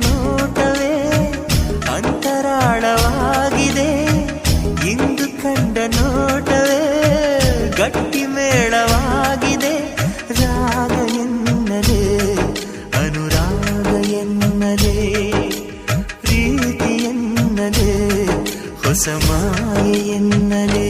ನೋಟವೇ ಅಂತರಾಳವಾಗಿದೆ, ಇಂದು ಕಂಡ ನೋಟವೇ ಗಟ್ಟಿ ಮೇಳವಾಗಿದೆ. ರಾಗ ಎನ್ನಲೇ ಅನುರಾಗ ಎನ್ನಲೇ ಪ್ರೀತಿ ಎನ್ನಲೇ ಹೊಸ ಮಾಯೆ ಎನ್ನಲೇ.